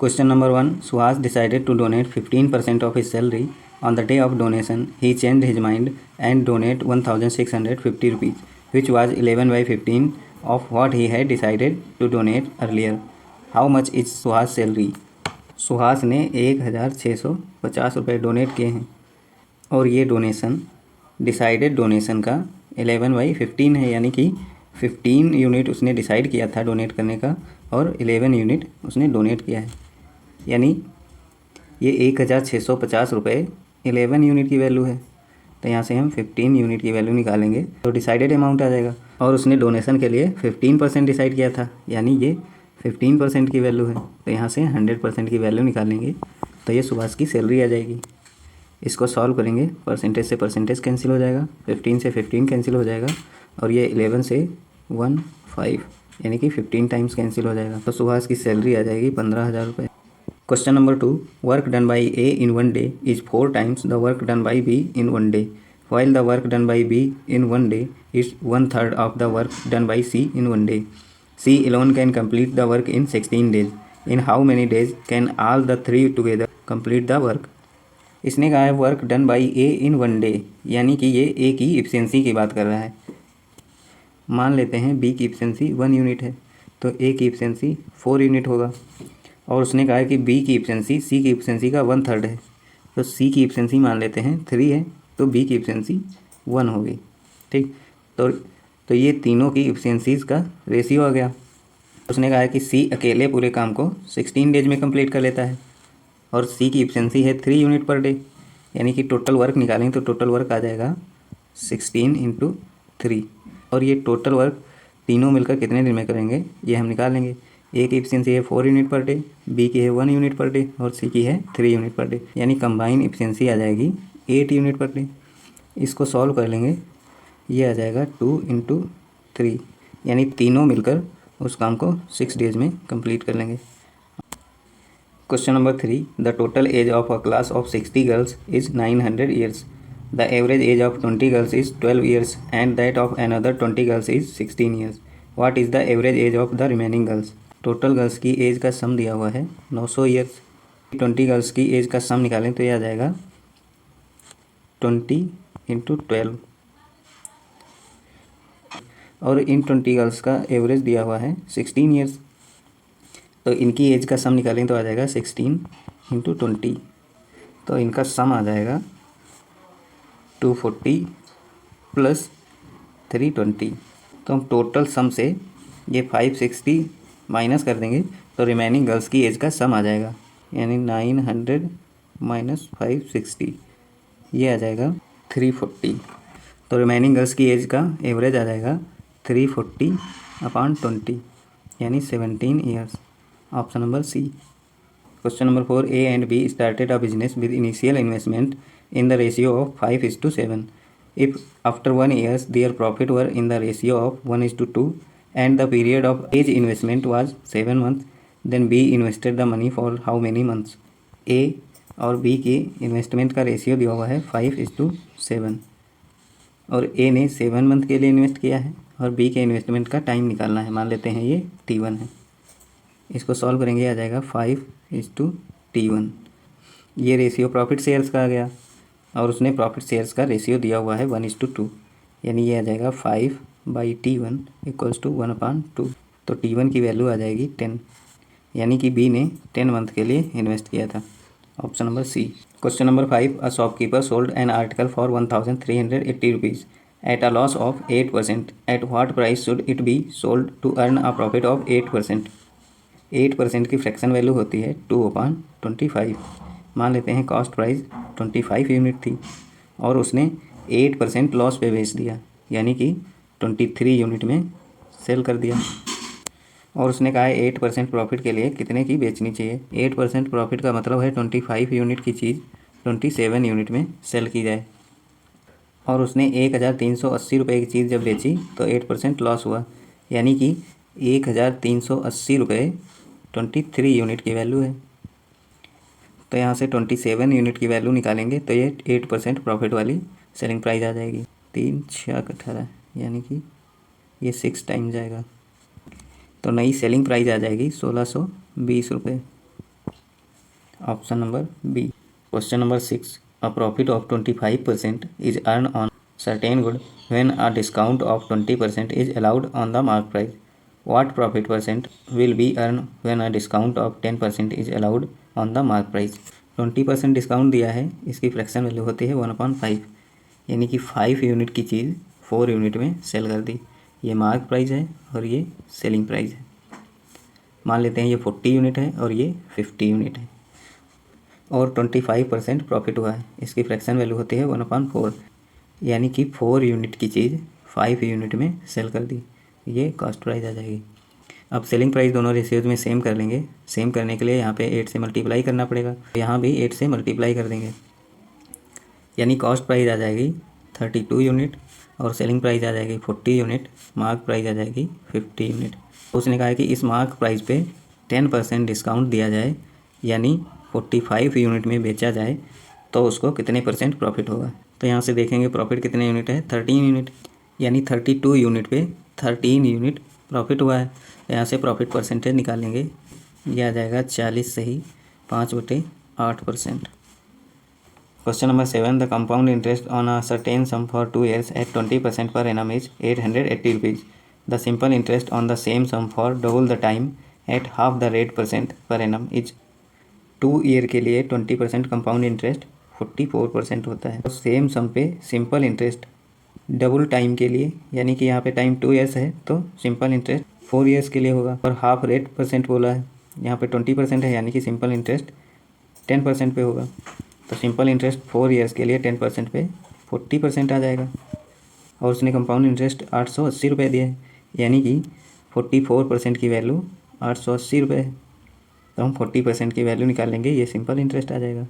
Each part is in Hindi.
Question number 1. Suhas decided to donate 15% of his salary. On the day of donation, he changed his mind and donated 1650 rupees, which was 11 by 15 of what he had decided to donate earlier. How much is Suhas' salary? Suhas ने 1650 रुपये डोनेट किए हैं और ये डोनेशन डिसाइडेड डोनेशन का 11/15 है, यानी कि 15 यूनिट उसने डिसाइड किया था डोनेट करने का और 11 यूनिट उसने डोनेट किया है, यानी ये 1650 रुपये 11 यूनिट की वैल्यू है। तो यहाँ से हम 15 यूनिट की वैल्यू निकालेंगे तो डिसाइडेड अमाउंट आ जाएगा और उसने डोनेशन के लिए 15% डिसाइड किया था, यानी ये 15% की वैल्यू है। तो यहाँ से 100% की वैल्यू निकालेंगे तो ये सुभाष की सैलरी आ जाएगी। इसको सॉल्व करेंगे, परसेंटेज से परसेंटेज कैंसिल हो जाएगा, 15 से 15 कैंसिल हो जाएगा और ये 11 से 15 यानी कि 15 टाइम्स कैंसिल हो जाएगा। तो सुभाष की सैलरी आ जाएगी 15,000 रुपये। Question number 2. Work done by A in 1 day is 4 times the work done by be in 1 day, while the work done by B in 1 day is 1/3 of the work done by C in 1 day. C alone can complete the work in 16 days. In how many days can all the three together complete the work? इसने कहा है work done by A in 1 day, यानी कि ये ए की इफिशियंसी की बात कर रहा है। मान लेते हैं बी की इफिशियंसी 1 यूनिट है तो ए की इफिशियंसी 4 यूनिट होगा और उसने कहा है कि बी की इफिशियंसी सी की इफिशियंसी का 1/3 है, तो सी की इफिशियंसी मान लेते हैं 3 है तो बी की इफिशियंसी 1 होगी। ठीक, तो ये तीनों की इफिशियंसीज़ का रेशियो आ गया। उसने कहा है कि सी अकेले पूरे काम को 16 डेज में कंप्लीट कर लेता है और सी की इफिशियंसी है 3 यूनिट पर डे, यानी कि टोटल वर्क निकालेंगे तो टोटल वर्क आ जाएगा 16 × 3 और ये टोटल वर्क तीनों मिलकर कितने दिन में करेंगे ये हम निकालेंगे। ए की इफिशियंसी है 4 यूनिट पर डे, बी की है 1 यूनिट पर डे और सी की है 3 यूनिट पर डे, यानी कंबाइन इफिशियंसी आ जाएगी 8 यूनिट पर डे। इसको सॉल्व कर लेंगे, ये आ जाएगा 2 × 3, यानी तीनों मिलकर उस काम को 6 डेज में कंप्लीट कर लेंगे। Question number 3. The total age of a class of 60 girls is 900 years. The average age of 20 girls is 12 years and that of another 20 girls is 16 years. What is the average age of the remaining girls? Total girls की एज का सम दिया हुआ है 900 ईयर्स। 20 गर्ल्स की एज का सम निकालें तो ये आ जाएगा 20 × 12 और इन 20 गर्ल्स का एवरेज दिया हुआ है 16 ईयर्स, तो इनकी एज का सम निकालें तो आ जाएगा 16 × 20, तो इनका सम आ जाएगा 240 + 320। तो हम टोटल सम से ये 560 माइनस कर देंगे तो रिमेनिंग गर्ल्स की एज का सम आ जाएगा, यानी 900 - 560 ये आ जाएगा 340। तो रिमेनिंग गर्ल्स की एज का एवरेज आ जाएगा 340/20, यानी 17 years. Option number C. Question number 4. A and B started a business with initial investment in the ratio of 5:7. If after 1 year their profit were in the ratio of 1:2 and the period of each investment was 7 months, then B invested the money for how many months? A और B की इन्वेस्टमेंट का रेशियो दिया हुआ है 5:7 और A ने 7 मंथ के लिए इन्वेस्ट किया है और B के इन्वेस्टमेंट का टाइम निकालना है, मान लेते हैं ये T1 है। इसको सॉल्व करेंगे आ जाएगा 5:T1। ये रेशियो प्रॉफिट शेयर्स का आ गया और उसने प्रॉफिट शेयर्स का रेशियो दिया हुआ है 1:2, यानी ये आ जाएगा 5/T1 = 1/2। तो T1 की वैल्यू आ जाएगी 10, यानी कि B ने 10 मंथ के लिए इन्वेस्ट किया था। Option number C. Question number 5. A shopkeeper sold an article for 1380 rupees at a loss of 8%. At what price should it be sold to earn a profit of 8%? 8% की फ्रैक्शन वैल्यू होती है 2/25। मान लेते हैं कॉस्ट प्राइस 25 यूनिट थी और उसने 8% लॉस पे बेच दिया, यानी कि 23 यूनिट में सेल कर दिया और उसने कहा है 8% प्रॉफिट के लिए कितने की बेचनी चाहिए। 8% प्रॉफिट का मतलब है 25 यूनिट की चीज़ 27 यूनिट में सेल की जाए और उसने 1380 रुपये की चीज़ जब बेची तो 8% लॉस हुआ, यानी कि 1380 रुपये 23 यूनिट की वैल्यू है। तो यहाँ से 27 यूनिट की वैल्यू निकालेंगे तो ये 8% प्रॉफिट वाली सेलिंग प्राइस आ जाएगी। 3 × 6 = 18, यानी कि ये 6 टाइम जाएगा, तो नई सेलिंग प्राइस आ जाएगी 1620 रुपये। Option number B. Question number 6, a profit of 25% is earn on certain good when a discount of 20% is allowed on the mark price. What profit percent will be earned when a discount of 10% is allowed on the mark price? 20% discount दिया है, इसकी फ्रैक्शन वैल्यू होती है 1/5, यानी कि 5 यूनिट की चीज़ 4 यूनिट में सेल कर दी। ये मार्क प्राइस है और ये सेलिंग प्राइस है। मान लेते हैं ये 40 यूनिट है और ये 50 यूनिट है और 25% प्रॉफिट हुआ है, इसकी फ्रैक्शन वैल्यू होती है 1/4, यानी कि 4 यूनिट की चीज़ 5 यूनिट में सेल कर दी। ये कॉस्ट प्राइस आ जाएगी। अब सेलिंग प्राइस दोनों रेशियोज में सेम कर लेंगे। सेम करने के लिए यहाँ पे 8 से मल्टीप्लाई करना पड़ेगा, यहाँ भी 8 से मल्टीप्लाई कर देंगे, यानी कॉस्ट प्राइस आ जाएगी 32 यूनिट और सेलिंग प्राइस आ जाएगी 40 यूनिट, मार्क प्राइस आ जाएगी 50 यूनिट। उसने कहा है कि इस मार्क प्राइस पे 10% डिस्काउंट दिया जाए, यानी 45 यूनिट में बेचा जाए तो उसको कितने % प्रॉफिट होगा। तो यहाँ से देखेंगे प्रॉफिट कितने यूनिट है, 13 यूनिट, यानी 32 यूनिट पे 13 यूनिट प्रॉफिट हुआ है। तो यहाँ से प्रॉफिट परसेंटेज निकालेंगे, ये आ जाएगा 40 से ही 5/8%। Question number 7, the compound interest on a certain sum for 2 years at 20% per annum is 880 rupees. The simple interest on the same sum for double the time at half the rate % per annum is. 2 year के लिए 20% कंपाउंड इंटरेस्ट 44% होता है। तो सेम सम पे सिंपल इंटरेस्ट डबल टाइम के लिए, यानी कि यहाँ पे टाइम 2 ईयर्स है तो सिंपल इंटरेस्ट 4 ईयर्स के लिए होगा। और हाफ रेट % बोला है, यहाँ पे 20% है, यानी कि सिंपल इंटरेस्ट 10% पे होगा। तो सिंपल इंटरेस्ट 4 ईयर्स के लिए 10% पे 40% आ जाएगा। और उसने कंपाउंड इंटरेस्ट 880 रुपये दिया है, यानी कि 44% की वैल्यू 880 रुपये है। तो हम 40% की वैल्यू निकालेंगे, ये सिंपल इंटरेस्ट आ जाएगा।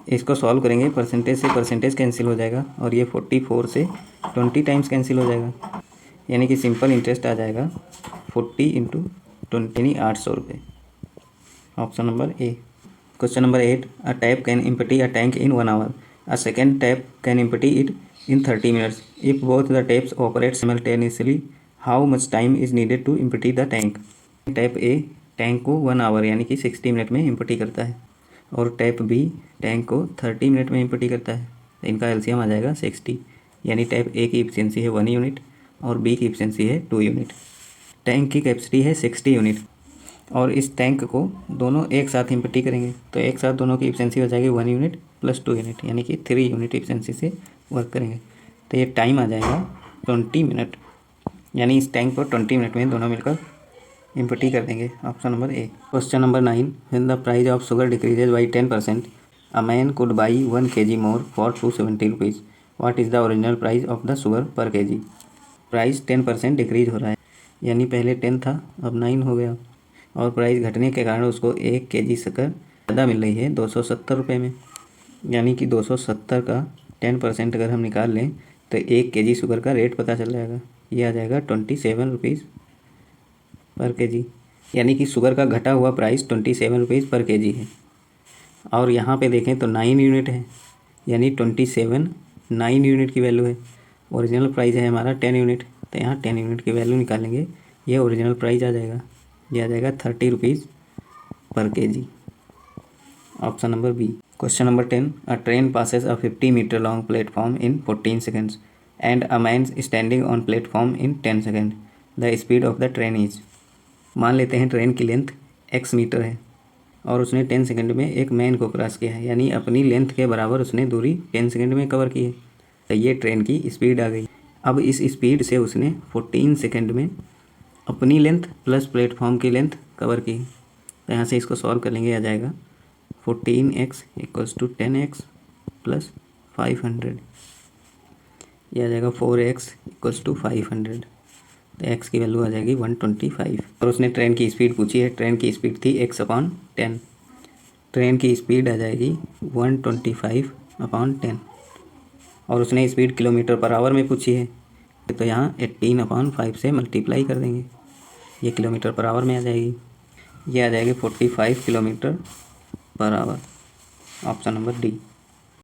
इसको सॉल्व करेंगे, परसेंटेज से परसेंटेज कैंसिल हो जाएगा और ये 44 से 20 टाइम्स कैंसिल हो जाएगा, यानी कि सिंपल इंटरेस्ट आ जाएगा 40 × 20 यानी 800 रुपये। Option number A. Question number 8, a tap can empty a tank in 1 hour, a second tap can empty it in 30 minutes। If both the taps operate simultaneously how much time is needed to empty the tank. Tap A tank को 1 hour यानी कि 60 मिनट में एम्प्टी करता है और टैप बी टैंक को 30 मिनट में एम्प्टी करता है। तो इनका एलसीएम आ जाएगा 60, यानी टैप ए की एफिशिएंसी है 1 यूनिट और बी की एफिशिएंसी है 2 यूनिट। टैंक की कैपेसिटी है 60 यूनिट और इस टैंक को दोनों एक साथ एम्प्टी करेंगे, तो एक साथ दोनों की एफिशिएंसी हो जाएगी 1 यूनिट प्लस 2 यूनिट, यानी कि 3 यूनिट एफिशिएंसी से वर्क करेंगे। तो ये टाइम आ जाएगा 20 मिनट, यानी इस टैंक को 20 मिनट में दोनों मिलकर एम्प्टी कर देंगे। Option number A. Question number 9, when the price of sugar decreases by 10%, a man could by 1 kg more for 270 rupees. What is the original price of the sugar पर kg। प्राइस 10% डिक्रीज हो रहा है, यानी पहले 10 था अब 9 हो गया और प्राइस घटने के कारण उसको 1 kg शक्कर ज़्यादा मिल रही है 270 रुपये में, यानी कि 270 का 10% अगर हम निकाल लें तो 1 kg शुगर का रेट पता चल जाएगा। ये आ जाएगा 27 रुपीज़ पर kg, यानी कि शुगर का घटा हुआ प्राइस 27 रुपीज़ पर kg है। और यहाँ पे देखें तो 9 यूनिट है, यानी 27 9 यूनिट की वैल्यू है। ओरिजिनल प्राइस है हमारा 10 यूनिट, तो यहाँ 10 यूनिट की वैल्यू निकालेंगे, ये ओरिजिनल प्राइस आ जाएगा, ये आ जाएगा 30 rupees per kg। Option number B. Question number 10, a train passes a 50 metre long platform in 14 seconds and a man standing on platform in 10 seconds। The speed of the train is. मान लेते हैं ट्रेन की लेंथ x मीटर है और उसने 10 सेकंड में एक मैन को क्रॉस किया है, यानी अपनी लेंथ के बराबर उसने दूरी 10 सेकंड में कवर की है। तो ये ट्रेन की स्पीड आ गई। अब इस स्पीड से उसने 14 सेकंड में अपनी लेंथ प्लस प्लेटफॉर्म की लेंथ कवर की। तो यहाँ से इसको सॉल्व कर लेंगे, आ जाएगा 14x = 10x + 500, यह आ जाएगा 4x = 500। तो x की वैल्यू आ जाएगी 125। और उसने ट्रेन की स्पीड पूछी है, ट्रेन की स्पीड थी x/10, ट्रेन की स्पीड आ जाएगी 125/10 और उसने स्पीड किलोमीटर पर आवर में पूछी है, तो यहाँ 18/5 से मल्टीप्लाई कर देंगे, ये किलोमीटर पर आवर में आ जाएगी, ये आ जाएगी 45 kilometre per hour. Option number D.